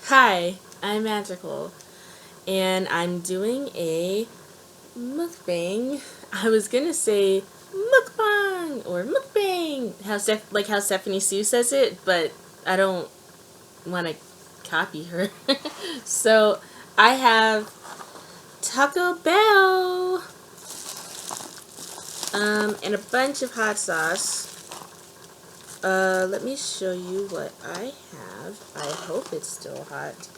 Hi, I'm Magical, and I'm doing a mukbang. I was gonna say mukbang or mukbang, like how Stephanie Sue says it, but I don't want to copy her. So I have Taco Bell, and a bunch of hot sauce. Let me show you what I have. I hope it's still hot.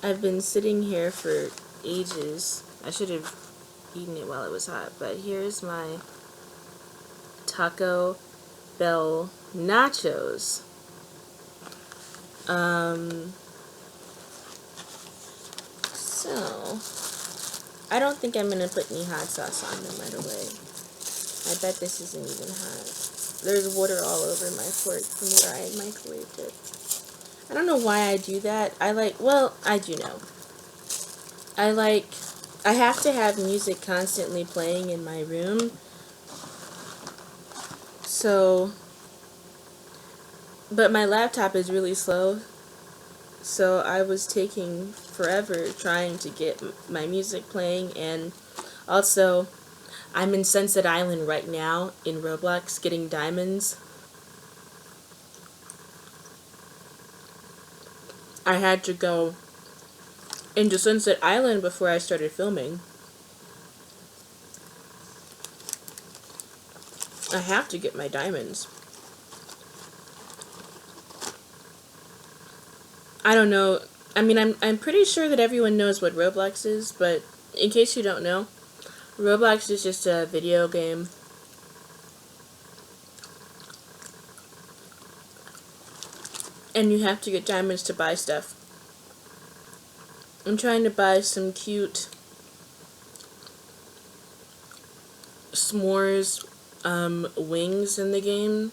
I've been sitting here for ages. I should have eaten it while it was hot, but here's my Taco Bell nachos. So I don't think I'm gonna put any hot sauce on them right away. I bet this isn't even hot. There's water all over my fork from where I microwaved it. I don't know why I do that. I do know. I like, I have to have music constantly playing in my room. So, but my laptop is really slow. So I was taking forever trying to get my music playing, and also I'm in Sunset Island right now in Roblox getting diamonds. I had to go into Sunset Island before I started filming. I have to get my diamonds. I don't know. I mean, I'm pretty sure that everyone knows what Roblox is, but in case you don't know, Roblox is just a video game. And you have to get diamonds to buy stuff. I'm trying to buy some cute s'mores wings in the game.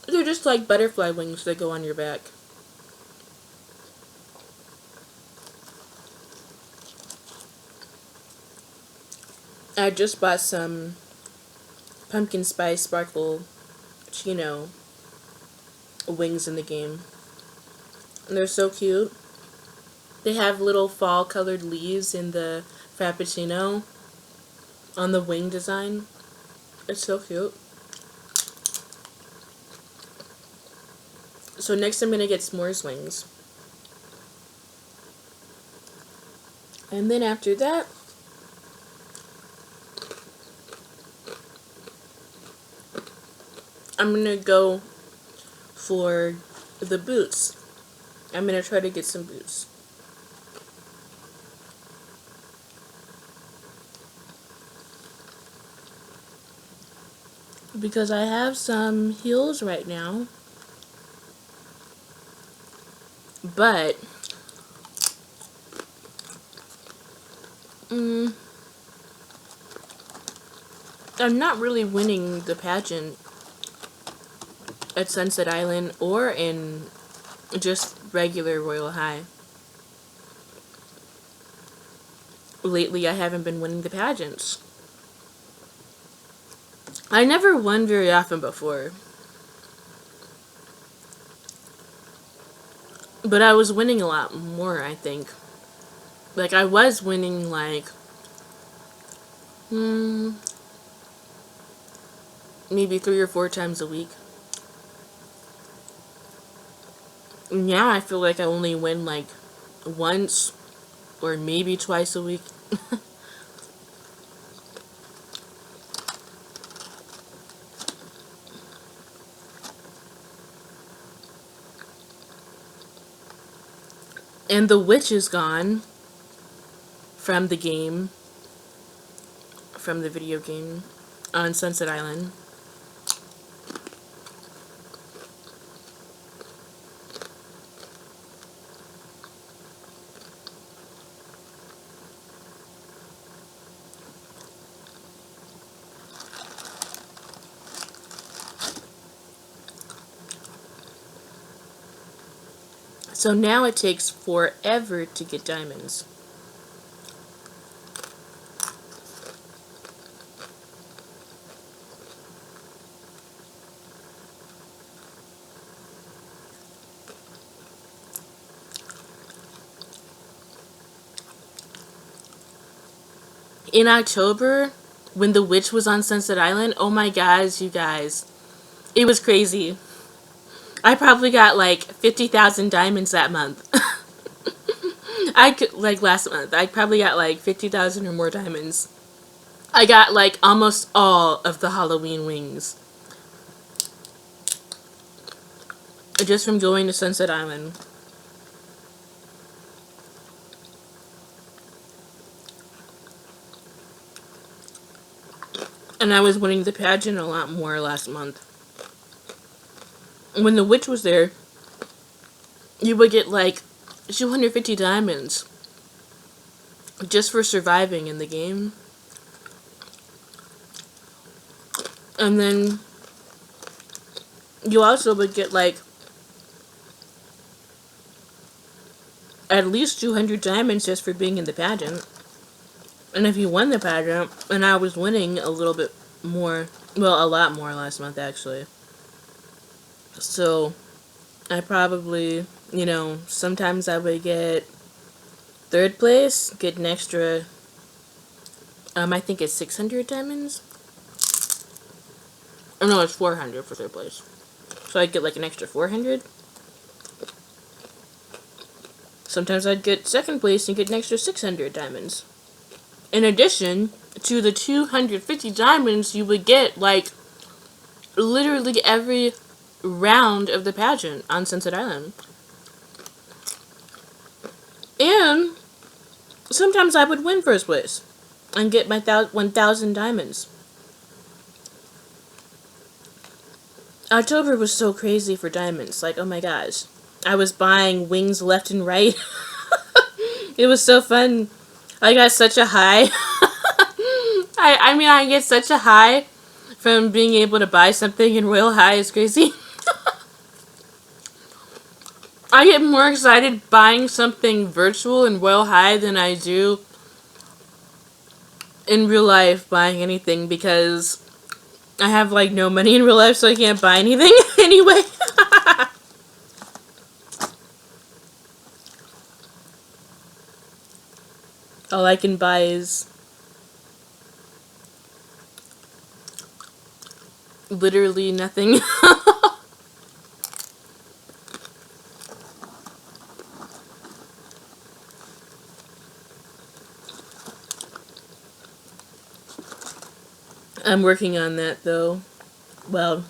They're just like butterfly wings that go on your back. I just bought some pumpkin spice sparkle chino wings in the game. And they're so cute. They have little fall colored leaves in the frappuccino on the wing design. It's so cute. So next I'm gonna get s'mores wings. And then after that, I'm gonna go for the boots. I'm gonna try to get some boots. Because I have some heels right now. But I'm not really winning the pageant at Sunset Island or in just regular Royal High. Lately I haven't been winning the pageants. I never won very often before. But I was winning a lot more, I think. Like, I was winning, like, maybe 3 or 4 times a week. Now I feel like I only win, like, once or maybe twice a week. And the witch is gone from the game, from the video game on Sunset Island. So now it takes forever to get diamonds. in October, when the witch was on Sunset Island, oh my gosh, you guys. It was crazy. I probably got like 50,000 diamonds that month. I could, like last month, I probably got like 50,000 or more diamonds. I got like almost all of the Halloween wings. Just from going to Sunset Island. And I was winning the pageant a lot more last month. When the witch was there, you would get like 250 diamonds just for surviving in the game. And then you also would get like at least 200 diamonds just for being in the pageant. And if you won the pageant, and I was winning a little bit more, well, a lot more last month actually. So I probably, you know, sometimes I would get third place, get an extra, I think it's 600 diamonds. Oh no, it's 400 for third place. So I'd get like an extra 400. Sometimes I'd get second place and get an extra 600 diamonds. In addition to the 250 diamonds you would get like literally every round of the pageant on Sunset Island. And sometimes I would win first place and get my 1,000 diamonds. October was so crazy for diamonds. Like, oh my gosh. I was buying wings left and right. It was so fun. I got such a high. I mean, I get such a high from being able to buy something in Royal High. It's crazy. I get more excited buying something virtual in Royal High than I do in real life buying anything, because I have like no money in real life, so I can't buy anything anyway. All I can buy is literally nothing. I'm working on that though. Well,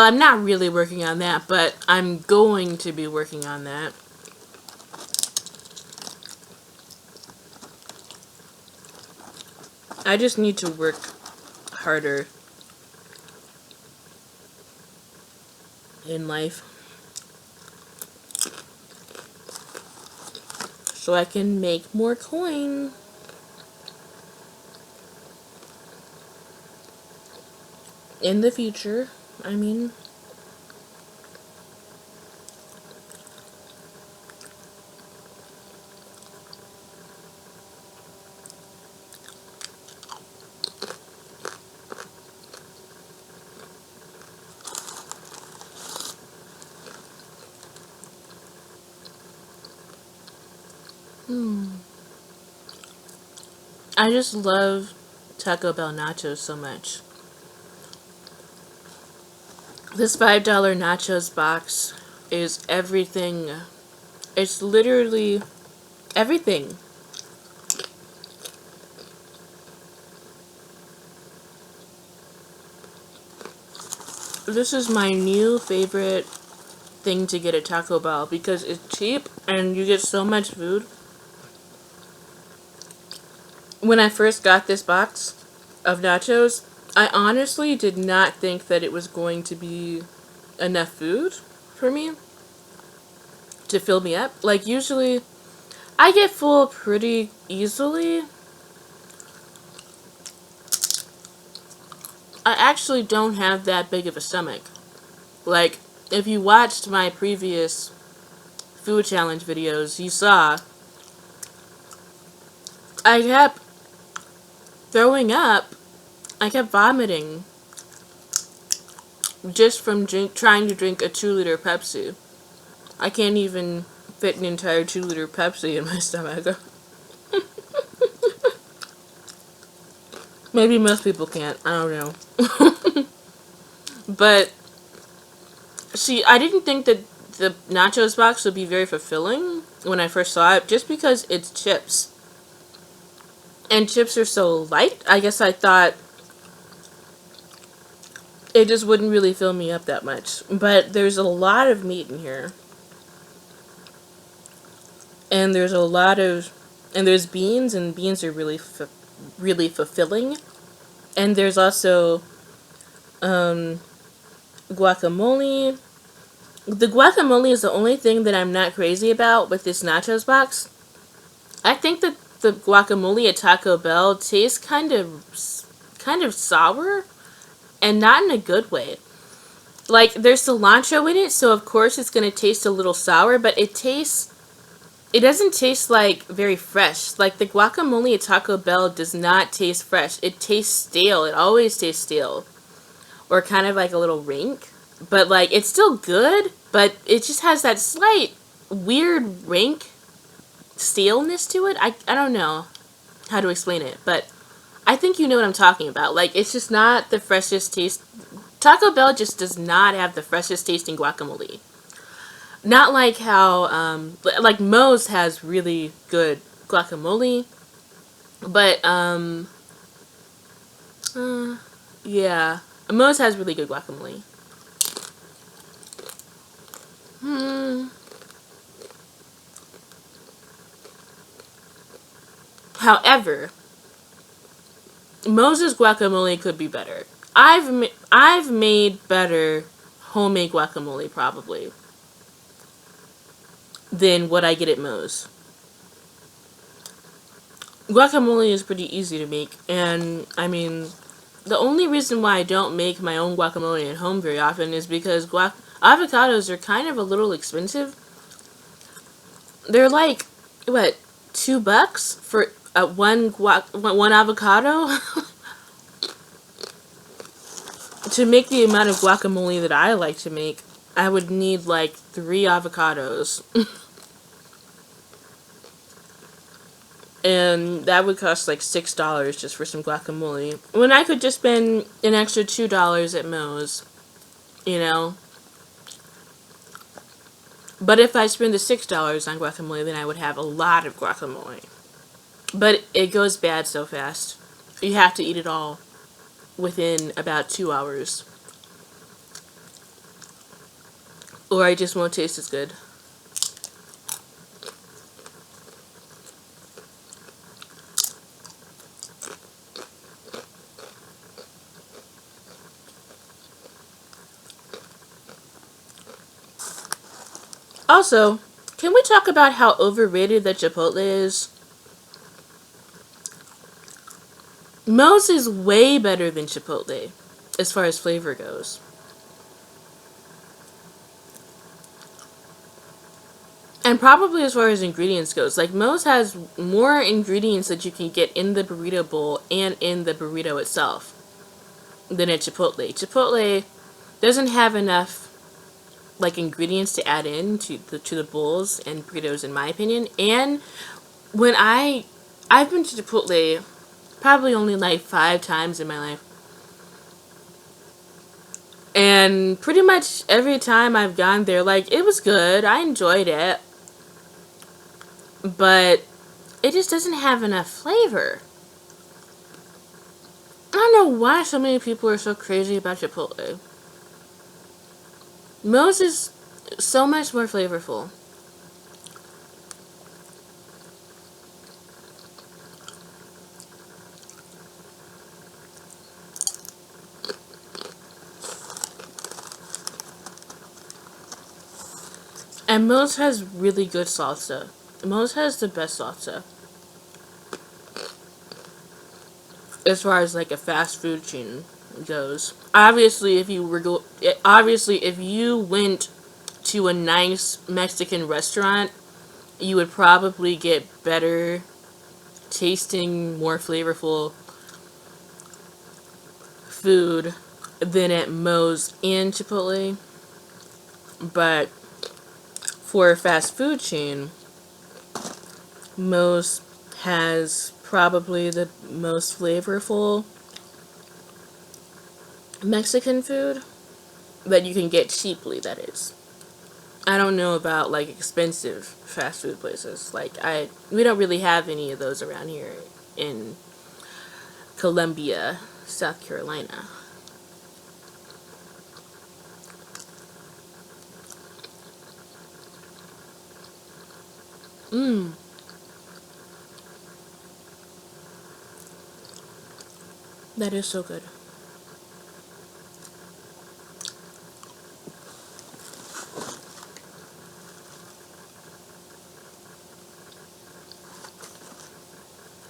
I'm not really working on that, but I'm going to be working on that. I just need to work harder in life so I can make more coin. In the future, I mean. I just love Taco Bell nachos so much. This $5 nachos box is everything. It's literally everything. This is my new favorite thing to get at Taco Bell because it's cheap and you get so much food. When I first got this box of nachos, I honestly did not think that it was going to be enough food for me to fill me up. Like, usually I get full pretty easily. I actually don't have that big of a stomach. Like, if you watched my previous food challenge videos, you saw I kept throwing up. I kept vomiting just from trying to drink a 2-liter Pepsi. I can't even fit an entire 2-liter Pepsi in my stomach. Maybe most people can't. I don't know. But, see, I didn't think that the nachos box would be very fulfilling when I first saw it, just because it's chips. And chips are so light, I guess I thought it just wouldn't really fill me up that much. But there's a lot of meat in here. And there's a lot of, and there's beans, and beans are really fulfilling. And there's also guacamole. The guacamole is the only thing that I'm not crazy about with this nachos box. I think that the guacamole at Taco Bell tastes kind of sour, and not in a good way. Like, there's cilantro in it, so of course it's gonna taste a little sour, but it doesn't taste like very fresh. Like, the guacamole at Taco Bell does not taste fresh. It tastes stale. It always tastes stale. Or kind of like a little rank. But, like, it's still good, but it just has that slight weird rank staleness to it. I don't know how to explain it, but I think you know what I'm talking about. Like, it's just not the freshest taste. Taco Bell just does not have the freshest tasting guacamole. Not like how, like, Moe's has really good guacamole, but, yeah, Moe's has really good guacamole. However, Moe's guacamole could be better. I've made better homemade guacamole, probably, than what I get at Moe's. Guacamole is pretty easy to make, and I mean, the only reason why I don't make my own guacamole at home very often is because avocados are kind of a little expensive. They're like, what, $2 for one avocado? To make the amount of guacamole that I like to make, I would need like 3 avocados. And that would cost like $6 just for some guacamole. When I could just spend an extra $2 at Moe's, you know? But if I spend the $6 on guacamole, then I would have a lot of guacamole. But it goes bad so fast. You have to eat it all within about 2 hours. Or it just won't taste as good. Also, can we talk about how overrated the Chipotle is? Moe's is way better than Chipotle as far as flavor goes. And probably as far as ingredients goes. Like, Moe's has more ingredients that you can get in the burrito bowl and in the burrito itself than at Chipotle. Chipotle doesn't have enough, like, ingredients to add in to the bowls and burritos, in my opinion. And when I've been to Chipotle probably only like 5 times in my life, and pretty much every time I've gone there, like, it was good, I enjoyed it, but it just doesn't have enough flavor. I don't know why so many people are so crazy about Chipotle. Moe's is so much more flavorful. And Moe's has really good salsa. Moe's has the best salsa. As far as like a fast food chain goes. Obviously, if you went to a nice Mexican restaurant, you would probably get better tasting, more flavorful food than at Moe's and Chipotle. But for a fast food chain, Moe's has probably the most flavorful Mexican food that you can get cheaply, that is. I don't know about like expensive fast food places. We don't really have any of those around here in Columbia, South Carolina. Mmm. That is so good.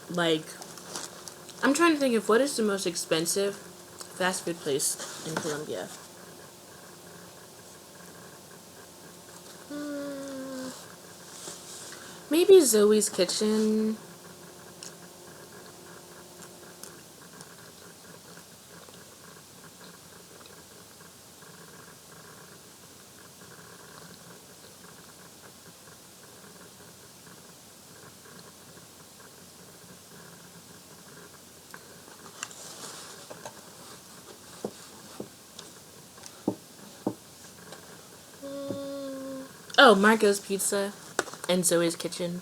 Like, I'm trying to think of what is the most expensive fast food place in Colombia. Hmm, maybe Zoe's Kitchen. Oh, Marco's Pizza and Zoe's Kitchen.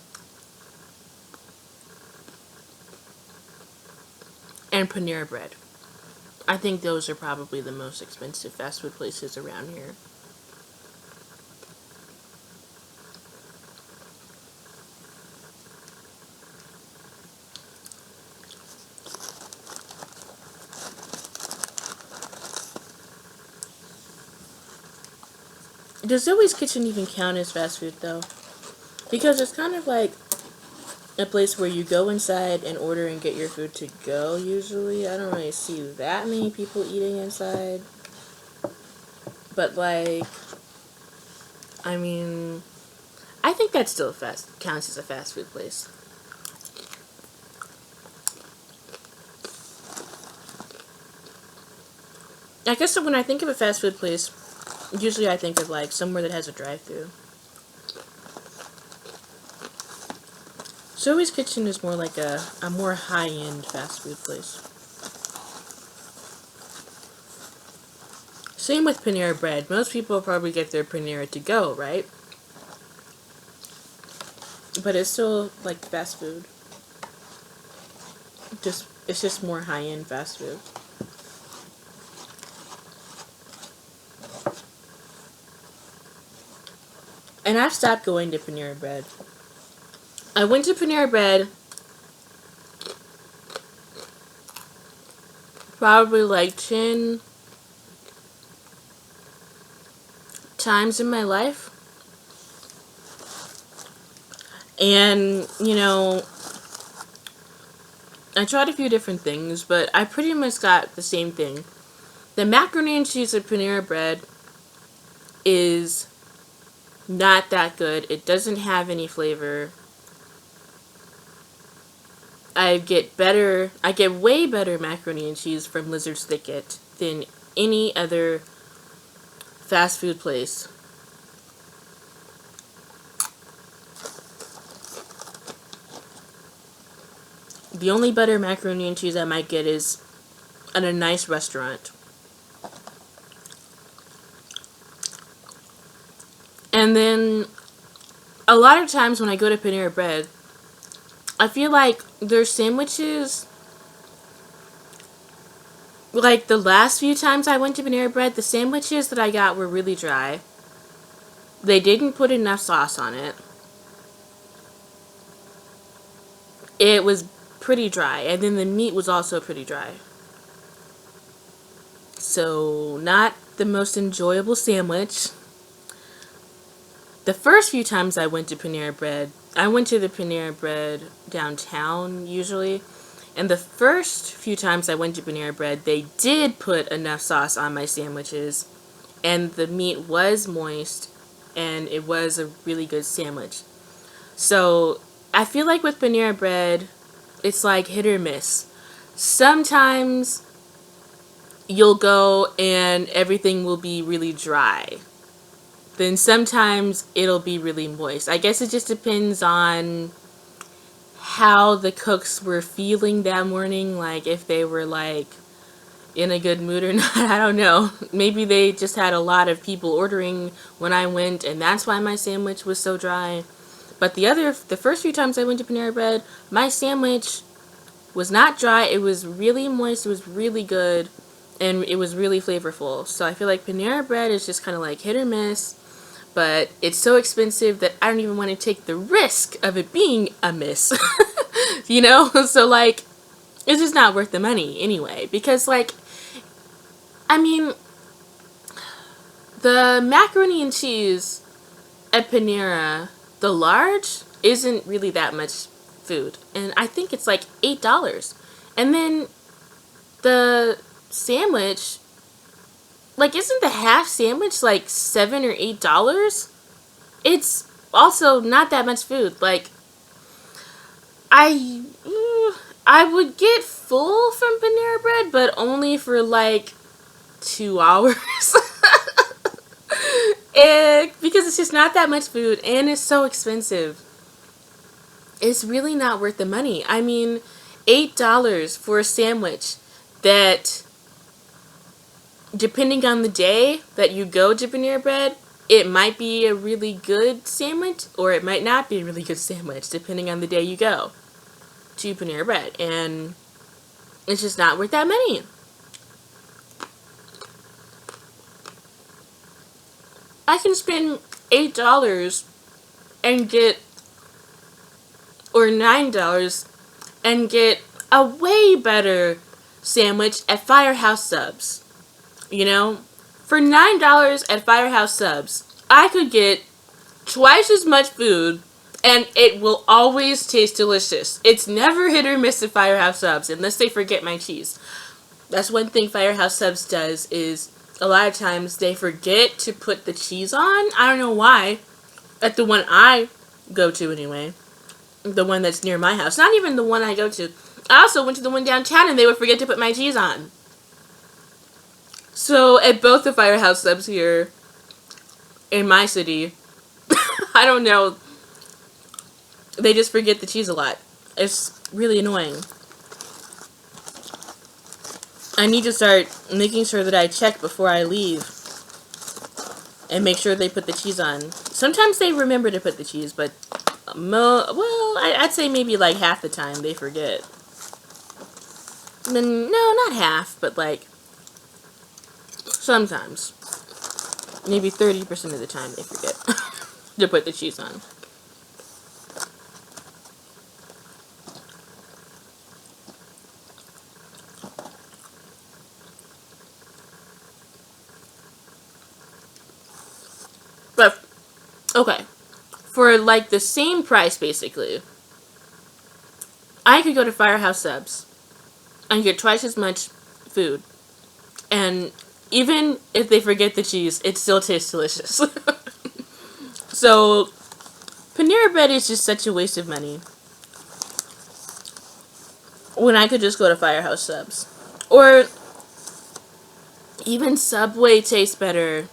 And Panera Bread. I think those are probably the most expensive fast food places around here. Does Zoe's Kitchen even count as fast food though? Because it's kind of like a place where you go inside and order and get your food to go usually. I don't really see that many people eating inside. But like, I mean, I think that still counts as a fast food place. I guess when I think of a fast food place, usually I think of like somewhere that has a drive-through. Zoe's Kitchen is more like a more high-end fast food place. Same with Panera Bread. Most people probably get their Panera to go, right? But it's still like fast food. It's just more high-end fast food. And I've stopped going to Panera Bread. I went to Panera Bread probably like 10 times in my life. And, I tried a few different things, but I pretty much got the same thing. The macaroni and cheese at Panera Bread is not that good. It doesn't have any flavor. I get way better macaroni and cheese from Lizard's Thicket than any other fast food place. The only better macaroni and cheese I might get is at a nice restaurant. And then a lot of times when I go to Panera Bread, I feel like their sandwiches, like the last few times I went to Panera Bread, the sandwiches that I got were really dry. They didn't put enough sauce on it. It was pretty dry, and then the meat was also pretty dry. So, not the most enjoyable sandwich. The first few times I went to Panera Bread, I went to the Panera Bread downtown usually, and the first few times I went to Panera Bread, they did put enough sauce on my sandwiches, and the meat was moist, and it was a really good sandwich. So, I feel like with Panera Bread, it's like hit or miss. Sometimes you'll go and everything will be really dry. then sometimes it'll be really moist. I guess it just depends on how the cooks were feeling that morning, like if they were like in a good mood or not. I don't know. Maybe they just had a lot of people ordering when I went, and that's why my sandwich was so dry. But the first few times I went to Panera Bread, my sandwich was not dry. It was really moist. It was really good, and it was really flavorful. So I feel like Panera Bread is just kind of like hit or miss, but it's so expensive that I don't even want to take the risk of it being a miss. You know? So like, it's just not worth the money anyway, because like, I mean, the macaroni and cheese at Panera, the large, isn't really that much food. And I think it's like $8. And then the sandwich, like, isn't the half sandwich like $7 or $8? It's also not that much food. Like, I would get full from Panera Bread, but only for like 2 hours. Because it's just not that much food and it's so expensive. It's really not worth the money. I mean, $8 for a sandwich that, depending on the day that you go to Panera Bread, it might be a really good sandwich or it might not be a really good sandwich, depending on the day you go to Panera Bread. And it's just not worth that money. I can spend $8 and get, or $9 and get a way better sandwich at Firehouse Subs. You know? For $9 at Firehouse Subs, I could get twice as much food and it will always taste delicious. It's never hit or miss at Firehouse Subs unless they forget my cheese. That's one thing Firehouse Subs does, is a lot of times they forget to put the cheese on. I don't know why. At the one I go to anyway. The one that's near my house. Not even the one I go to. I also went to the one downtown and they would forget to put my cheese on. So at both the Firehouse Subs here in my city, I don't know, they just forget the cheese a lot. It's really annoying. I need to start making sure that I check before I leave and make sure they put the cheese on. Sometimes they remember to put the cheese, but I'd say maybe like half the time they forget. No, not half, but like sometimes. Maybe 30% of the time they forget to put the cheese on. But, okay. For like the same price, basically, I could go to Firehouse Subs and get twice as much food. And even if they forget the cheese, it still tastes delicious. So, Panera Bread is just such a waste of money when I could just go to Firehouse Subs. Or even Subway tastes better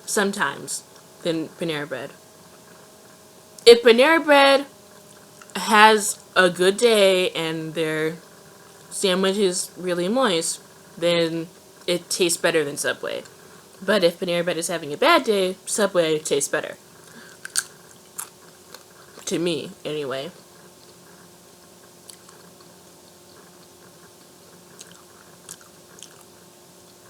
sometimes than Panera Bread. If Panera Bread has a good day and their sandwich is really moist, then it tastes better than Subway. But if Panera Bread is having a bad day, Subway tastes better. To me, anyway.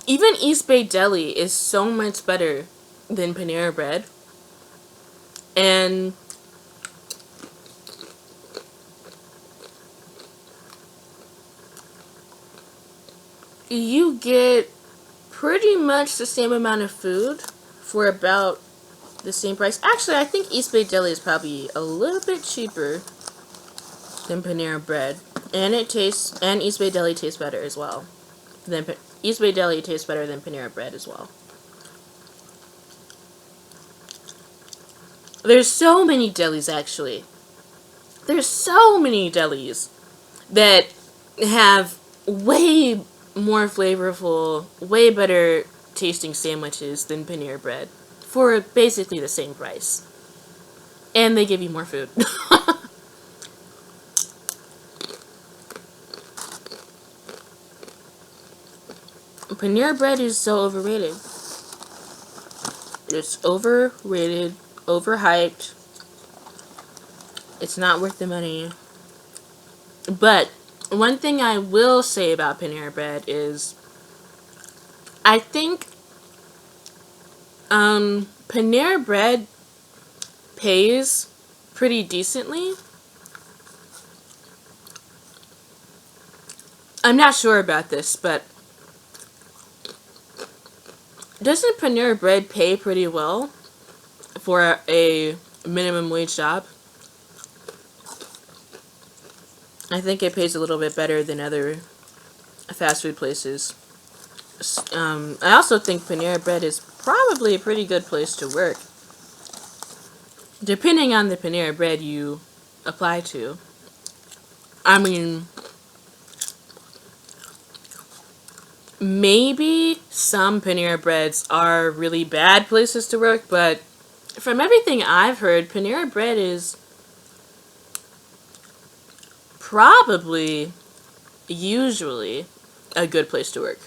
Even East Bay Deli is so much better than Panera Bread. And you get pretty much the same amount of food for about the same price. Actually, I think East Bay Deli is probably a little bit cheaper than Panera Bread. And East Bay Deli tastes better as well. East Bay Deli tastes better than Panera Bread as well. There's so many delis, actually. There's so many delis that have way more flavorful, way better tasting sandwiches than Panera Bread. for basically the same price. And they give you more food. Panera bread is so overrated. It's overrated, overhyped. It's not worth the money. But one thing I will say about Panera bread is I think Panera bread pays pretty decently. I'm not sure about this, but doesn't Panera bread pay pretty well for a minimum wage job? I think it pays a little bit better than other fast food places. I also think Panera bread is probably a pretty good place to work, depending on the Panera bread you apply to. I mean, maybe some Panera breads are really bad places to work, but from everything I've heard, Panera bread is probably, usually, a good place to work.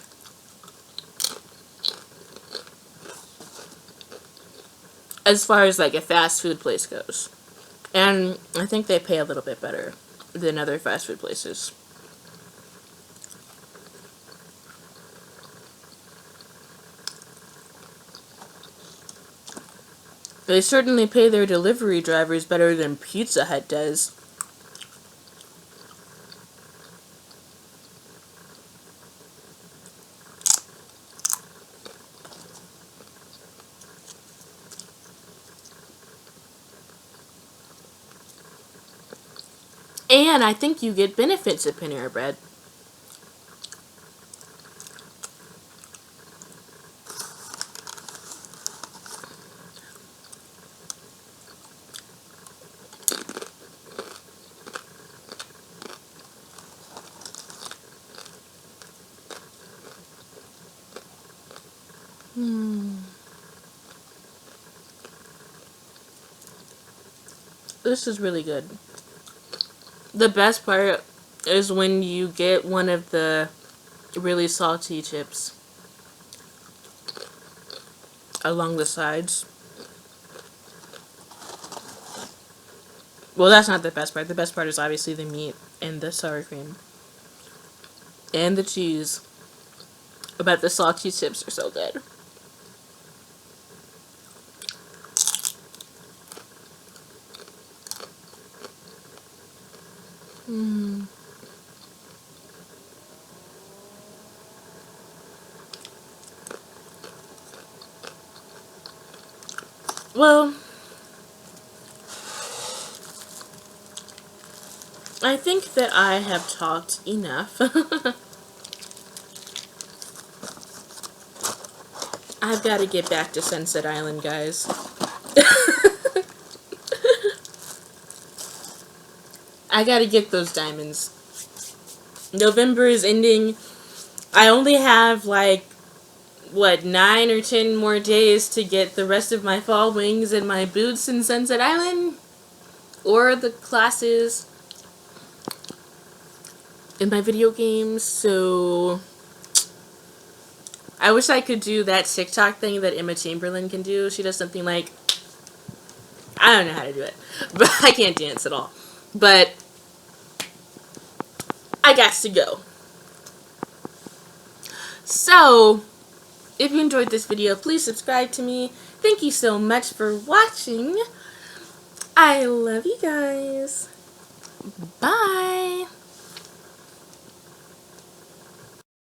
As far as like a fast food place goes. And I think they pay a little bit better than other fast food places. They certainly pay their delivery drivers better than Pizza Hut does. And I think you get benefits at Panera Bread. This is really good. The best part is when you get one of the really salty chips along the sides. Well, that's not the best part. The best part is obviously the meat and the sour cream and the cheese. But the salty chips are so good. Well, I think that I have talked enough. I've got to get back to Sunset Island, guys. I gotta get those diamonds. November is ending. I only have like, what, 9 or 10 more days to get the rest of my fall wings and my boots in Sunset Island. Or the classes in my video games. So I wish I could do that TikTok thing that Emma Chamberlain can do. She does something like, I don't know how to do it, but I can't dance at all. But I got to go. So, if you enjoyed this video, please subscribe to me. Thank you so much for watching. I love you guys. Bye.